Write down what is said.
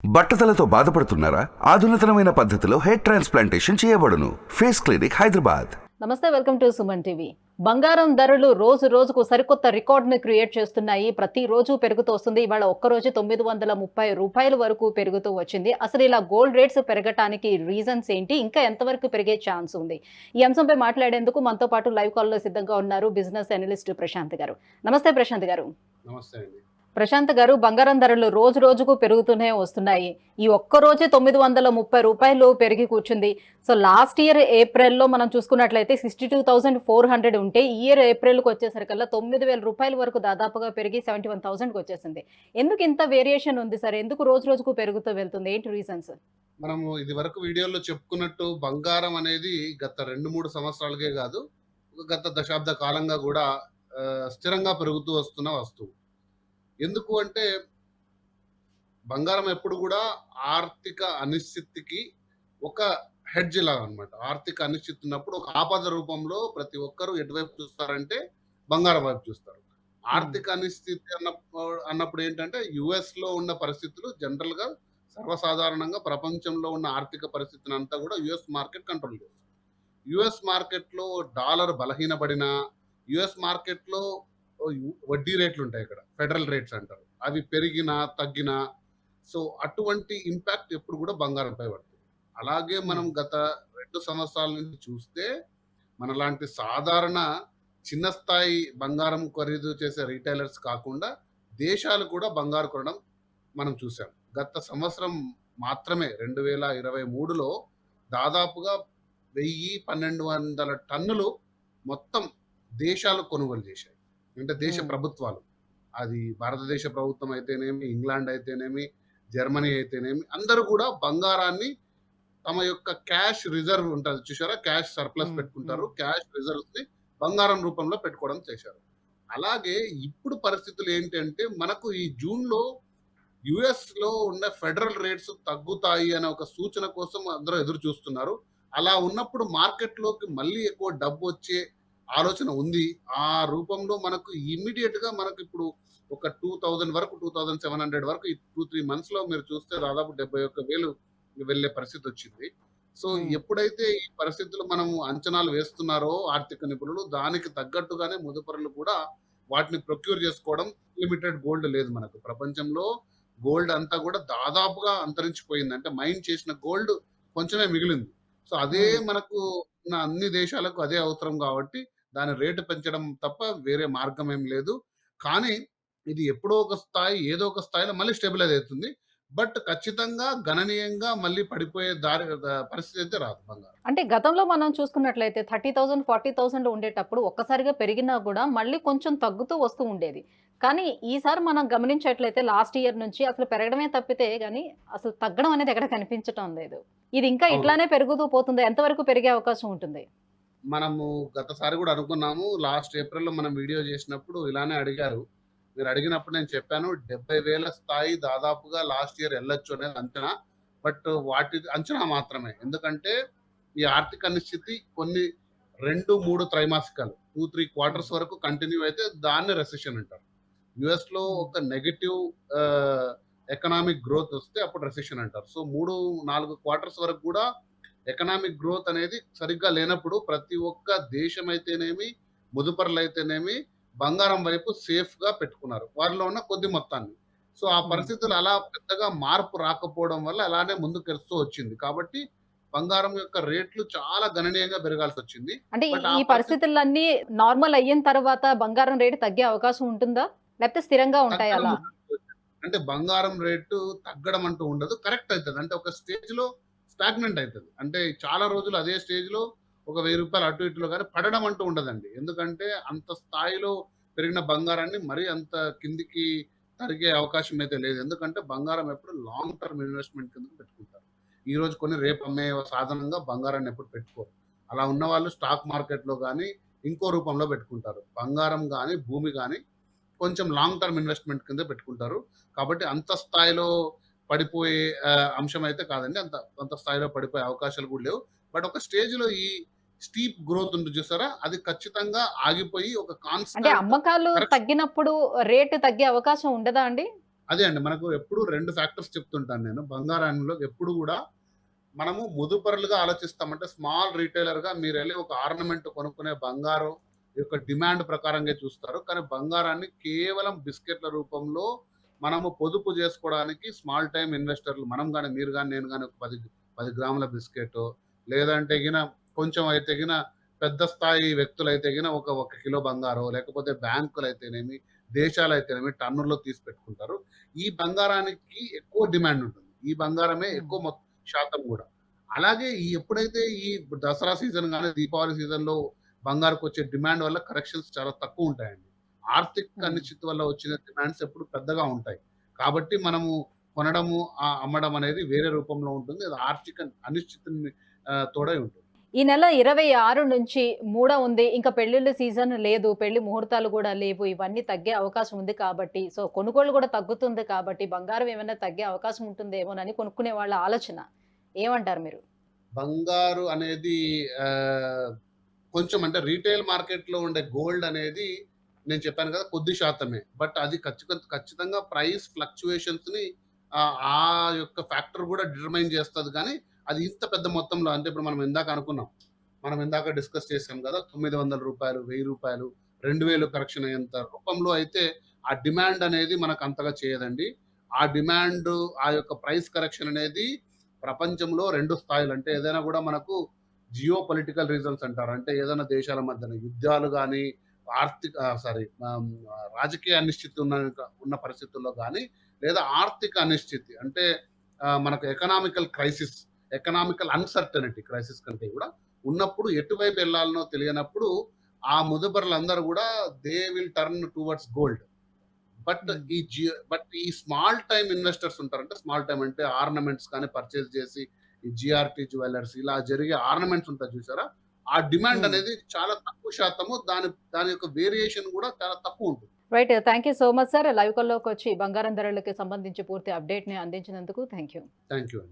బట్టతలతో బాధపడుతున్నారా? ఆధునితనమైన పద్ధతిలో hair transplantation చేయబడును. Face clinic, Hyderabad. నమస్తే, వెల్కమ్ టు సుమన్ టీవీ. బంగారం ధరలు రోజు రోజుకు సరికొత్త రికార్డును క్రియేట్ చేస్తున్నాయి. ప్రతిరోజు పెరుగుతూ వస్తుంది. ఇవాళ ఒక్కరోజు ₹930 వరకు పెరుగుతూ వచ్చింది. అసలు ఇలా గోల్డ్ రేట్స్ పెరగటానికి రీజన్స్ ఏంటి? ఇంకా ఎంతవరకు పెరిగే ఛాన్స్ ఉంది? ఈ అంశంపై మాట్లాడేందుకు మనతో పాటు లైవ్ కాల్లో సిద్ధంగా ఉన్నారు బిజినెస్ అనలిస్ట్ ప్రశాంత్ గారు. నమస్తే ప్రశాంత్ గారు. నమస్తే అండి. ప్రశాంత్ గారు, బంగారం ధరలు రోజు రోజుకు పెరుగుతూనే వస్తున్నాయి. ఈ ఒక్క రోజే ₹930 పెరిగి కూర్చుంది. సో లాస్ట్ ఇయర్ ఏప్రిల్లో మనం చూసుకున్నట్లయితే 62,400 ఉంటే ఈ ఇయర్ ఏప్రిల్కి వచ్చేసరికల్లా ₹9,000 వరకు దాదాపుగా పెరిగి 71,000కి వచ్చేసింది. ఎందుకు ఇంత వేరియేషన్ ఉంది సార్? ఎందుకు రోజు రోజుకు పెరుగుతూ వెళ్తుంది? ఏంటి రీజన్స్? మనము ఇది వరకు వీడియోలో చెప్పుకున్నట్టు బంగారం అనేది గత 2-3 సంవత్సరాలకే కాదు, గత దశాబ్ద కాలంగా కూడా స్థిరంగా పెరుగుతూ వస్తున్న వస్తువు. ఎందుకు అంటే బంగారం ఎప్పుడు కూడా ఆర్థిక అనిశ్చితికి ఒక హెడ్జ్ లాగా అనమాట. ఆర్థిక అనిశ్చితి ఉన్నప్పుడు ఒక ఆపద రూపంలో ప్రతి ఒక్కరూ ఎటువైపు చూస్తారంటే బంగారం వైపు చూస్తారు. ఆర్థిక అనిశ్చితి అన్నప్పుడు ఏంటంటే యుఎస్ లో ఉన్న పరిస్థితులు జనరల్ గా సర్వసాధారణంగా ప్రపంచంలో ఉన్న ఆర్థిక పరిస్థితిని అంతా కూడా యుఎస్ మార్కెట్ కంట్రోల్ చేస్తుంది. యుఎస్ మార్కెట్ లో డాలర్ బలహీనపడిన, యుఎస్ మార్కెట్ లో వడ్డీ రేట్లు ఉంటాయి, ఇక్కడ ఫెడరల్ రేట్స్ అంటారు, అవి పెరిగినా తగ్గినా సో అటువంటి ఇంపాక్ట్ ఎప్పుడు కూడా బంగారంపై పడుతుంది. అలాగే మనం గత 2 సంవత్సరాల నుంచి చూస్తే మనలాంటి సాధారణ చిన్న స్థాయి బంగారం ఖరీదు చేసే రీటైలర్స్ కాకుండా దేశాలు కూడా బంగారు కొనడం మనం చూసాం. గత సంవత్సరం మాత్రమే 2023లో దాదాపుగా 1,000-1,200 టన్నులు మొత్తం దేశాలు కొనుగోలు చేశాయి. అంటే దేశ ప్రభుత్వాలు, అది భారతదేశ ప్రభుత్వం అయితేనేమి, ఇంగ్లాండ్ అయితేనేమి, జర్మనీ అయితేనేమి, అందరూ కూడా బంగారాన్ని తమ యొక్క క్యాష్ రిజర్వ్ ఉంటుంది చూసారా, క్యాష్ సర్ప్లస్ పెట్టుకుంటారు, క్యాష్ రిజర్వ్స్ ని బంగారం రూపంలో పెట్టుకోవడం చేశారు. అలాగే ఇప్పుడు పరిస్థితులు ఏంటంటే మనకు ఈ జూన్ లో యుఎస్ లో ఉన్న ఫెడరల్ రేట్స్ తగ్గుతాయి అనే ఒక సూచన కోసం అందరూ ఎదురు చూస్తున్నారు. అలా ఉన్నప్పుడు మార్కెట్ లోకి మళ్ళీ ఎక్కువ డబ్బు వచ్చే ఆలోచన ఉంది. ఆ రూపంలో మనకు ఇమ్మీడియట్ గా మనకు ఇప్పుడు ఒక 2,000 వరకు, 2,700 వరకు ఈ 2-3 మంత్స్ లో మీరు చూస్తే దాదాపు 71,000 వెళ్ళే పరిస్థితి వచ్చింది. సో ఎప్పుడైతే ఈ పరిస్థితులు మనం అంచనాలు వేస్తున్నారో ఆర్థిక నిపుణులు, దానికి తగ్గట్టుగానే మదుపరులు కూడా వాటిని ప్రొక్యూర్ చేసుకోవడం. లిమిటెడ్ గోల్డ్ లేదు మనకు ప్రపంచంలో. గోల్డ్ అంతా కూడా దాదాపుగా అంతరించిపోయింది. అంటే మైన్ చేసిన గోల్డ్ కొంచెమే మిగిలింది. సో అదే మనకు ఉన్న అన్ని దేశాలకు అదే అవసరం కాబట్టి దాని రేటు పెంచడం తప్ప వేరే మార్గం ఏం లేదు. కానీ ఇది ఎప్పుడో ఒక స్థాయి, ఏదో ఒక స్థాయిలో మళ్ళీ స్టెబిలైజ్ అవుతుంది. బట్ ఖచ్చితంగా గణనీయంగా మళ్ళీ పడిపోయే పరిస్థితి అయితే రాదు బంగారం. అంటే గతంలో మనం చూసుకున్నట్లయితే 30,000, 40,000 ఉండేటప్పుడు ఒక్కసారిగా పెరిగినా కూడా మళ్ళీ కొంచెం తగ్గుతూ వస్తూ ఉండేది. కానీ ఈసారి మనం గమనించేట్లయితే లాస్ట్ ఇయర్ నుంచి అసలు పెరగడమే తప్పితే గానీ అసలు తగ్గడం అనేది ఎక్కడ కనిపించటం లేదు. ఇది ఇంకా అవును. ఇట్లానే పెరుగుతూ పోతుంది. ఎంతవరకు పెరిగే అవకాశం ఉంటుంది? మనము గతసారి కూడా అనుకున్నాము. లాస్ట్ ఏప్రిల్‌లో మనం వీడియో చేసినప్పుడు ఇలానే అడిగారు. మీరు అడిగినప్పుడు నేను చెప్పాను 70,000 స్థాయి దాదాపుగా లాస్ట్ ఇయర్ ఎళ్ళొచ్చు అనేది అంచనా. బట్ వాటి అంచనా మాత్రమే. ఎందుకంటే ఈ ఆర్థిక అనిశ్చితి కొన్ని 2-3 త్రైమాసికాలు, 2-3 క్వార్టర్స్ వరకు కంటిన్యూ అయితే దాన్ని రెసెషన్ అంటారు. యుఎస్‌లో ఒక నెగెటివ్ ఎకనామిక్ గ్రోత్ వస్తే అప్పుడు రెసెషన్ అంటారు. సో 3-4 క్వార్టర్స్ వరకు కూడా ఎకనామిక్ గ్రోత్ అనేది సరిగ్గా లేనప్పుడు ప్రతి ఒక్క దేశం అయితేనేమి, ముదుపరులైతేనేమి బంగారం వైపు సేఫ్ గా పెట్టుకున్నారు వారిలో ఉన్న కొద్ది మొత్తాన్ని. సో ఆ పరిస్థితులు అలా పెద్దగా మార్పు రాకపోవడం వల్ల అలానే ముందుకెళ్తూ వచ్చింది. కాబట్టి బంగారం యొక్క రేట్లు చాలా గణనీయంగా పెరగాల్సి వచ్చింది. అంటే బట్ ఆ ఈ పరిస్థితి పరిస్థితులన్నీ నార్మల్ అయిన తర్వాత బంగారం రేటు తగ్గే అవకాశం ఉంటుందా? లేకపోతే స్థిరంగా ఉంటాయా తగ్గడం అలా? అంటే బంగారం రేటు తగ్గడం అంటూ ఉండదు. కరెక్ట్ అయితది. అంటే ఒక స్టేజ్‌లో స్టాగ్నెంట్ అయితది. అంటే చాలా రోజులు అదే స్టేజ్‌లో ఒక రూ. 1000 అటు ఇటులో గాని పడడం అంటూ ఉండదండి. ఎందుకంటే అంత స్థాయిలో పెరిగిన బంగారాన్ని మరీ అంత కిందికి తరిగే అవకాశం అయితే లేదు. ఎందుకంటే బంగారం ఎప్పుడు లాంగ్ టర్మ్ ఇన్వెస్ట్‌మెంట్ కింద పెట్టుకుంటారు. ఈరోజు కొని రేపు అమ్మే సాధనంగా బంగారాన్ని ఎప్పుడు పెట్టుకోరు. అలా ఉన్నవాళ్ళు స్టాక్ మార్కెట్‌లో గాని, ఇంకో రూపంలో పెట్టుకుంటారు. బంగారం గాని, భూమి గాని కొంచెం లాంగ్ టర్మ్ ఇన్వెస్ట్‌మెంట్ కింద పెట్టుకుంటారు. కాబట్టి అంత స్థాయిలో పడిపోయే అంశం అయితే కాదండి. అంత అంత స్థాయిలో పడిపోయే అవకాశాలు కూడా లేవు. బట్ ఒక స్టేజ్‌లో ఈ స్టీప్ గ్రోత్ ఉంది చూసారా? అది ఖచ్చితంగా ఆగిపోయి ఒక అంటే కాన్స్టాంట్ అమ్మకాలు కరెక్షన్. తగ్గినప్పుడు రేటు తగ్గే అవకాశం ఉండదా అండి? అదే అండి. మనకు ఎప్పుడు 2 ఫ్యాక్టర్స్ చెప్తుంటాను నేను. బంగారంలో ఎప్పుడు గూడా మనము ముదుపరులుగా ఆలోచిస్తామంటే స్మాల్ రిటైలర్‌గా మీరెళ్లి ఒక ఆర్నమెంట్ కొనుక్కునే బంగారం యొక్క డిమాండ్ ప్రకారంగా చూస్తారు. కానీ బంగారాన్ని కేవలం బిస్కెట్‌ల రూపంలో మనము పొదుపు జేసుకోవడానికి స్మాల్ టైమ్ ఇన్వెస్టర్లు మనం గాని, మీరు గాని, నేను గాని ఒక 10 గ్రాముల బిస్కెటో లేదంటే గిన కొంచెం అయితే గిన పెద్ద స్థాయి వ్యక్తులైతే గిన ఒక కిలో బంగారమో లేకపోతే బ్యాంకులైతేనేమి, దేశాలైతేనేమి టన్నుల్లో తీసి పెట్టుకుంటారు. ఈ బంగారానికి ఎక్కువ డిమాండ్ ఉంటుంది. ఈ బంగారమే ఎక్కువ శాతం గూడా. అలాగే ఎప్పుడైతే ఈ దసరా సీజన్ గాని, దీపావళి సీజన్‌లో బంగారుకొచ్చే డిమాండ్ వల్ల కరెక్షన్స్ చాలా తక్కువుంటాయండి. ఆర్థిక హ్మ్. అనిశ్చితి వల్ల వచ్చిన డిమాండ్స్ ఎప్పుడు పెద్దగా ఉంటాయి. కాబట్టి మనము కొనడము, అమ్మడం అనేది వేరే రూపంలో ఉంటుంది. అది ఆర్థిక అనిశ్చితిని తోడై ఉంటుంది. ఈ నెల 26 నుంచి మూడ ఉంది. ఇంకా పెళ్ళిళ్ళ సీజన్ లేదు. పెళ్లి ముహూర్తాలు గూడా లేవు. ఇవన్నీ తగ్గే అవకాశం ఉంది కాబట్టి, సో కొనుగోలు గూడా తగ్గుతుంది కాబట్టి, బంగారం ఏమైనా తగ్గే అవకాశం ఉంటుందేమోనని కొనుక్కునే వాళ్ళ ఆలోచన. ఏమంటారు మీరు? బంగారు అనేది ఆహ్, కొంచెం అంటే రిటైల్ మార్కెట్‌లో ఉండే గోల్డ్ అనేది నేను చెప్పాను కదా! కొద్ది శాతమే. బట్ అది ఖచ్చితంగా ప్రైస్ ఫ్లక్చుయేషన్స్‌ని ఆ యొక్క ఫ్యాక్టర్ గూడా డిటర్మైన్ చేస్తది గానీ, అది ఇంత పెద్ద మొత్తంలో అంటే ఇప్పుడు మనం ఇందాక అనుకున్నాం. మనం ఇందాక డిస్కస్ చేసాం గదా! రూ. 900, రూ. 1000, 2000 కరెక్షన్ అయ్యేంత రూపంలో అయితే ఆ డిమాండ్ అనేది మనకు అంతగా చేయదండి. ఆ డిమాండ్ ఆ యొక్క ప్రైస్ కరెక్షన్ అనేది ప్రపంచంలో 2 స్థాయిలు అంటే ఏదైనా గూడా మనకు జియో పొలిటికల్ రీజన్స్ అంటారు. అంటే ఏదైనా దేశాల మధ్యన యుద్ధాలు గాని, రాజకీయ అనిశ్చితి ఉన్న పరిస్థితుల్లో గాని, లేదా ఆర్థిక అనిశ్చితి అంటే మనకు ఎకనామికల్ అన్‌సర్టెనిటీ క్రైసిస్ కంటే గూడా ఉన్నప్పుడు ఎటువైపు ఎళ్ళాలనో తెలియనప్పుడు ఆ ముదుబరులందరూ గూడా they will turn towards gold. But హ్మ్. ఈ స్మాల్ టైమ్ ఇన్వెస్టర్స్ ఉంటారు. అంటే స్మాల్ టైమ్ అంటే ఆర్నమెంట్స్ కానీ పర్చేజ్ చేసి ఈ జిఆర్‌టి జ్యువెల్లర్స్ ఇలా జరిగే ఆర్నమెంట్స్ ఉంటాయి చూసారా? ఆ డిమాండ్ హ్మ్. అనేది చాలా తక్కువ శాతము. దాని యొక్క వేరియేషన్ గూడా చాలా తక్కువుంటుంది. Right. Thank you so much sir. Live కాల్‌లోకొచ్చి బంగారం ధరలకి సంబంధించి పూర్తి అప్డేట్‌ని అందించినందుకు థాంక్ యూ. థాంక్ యూ అండి.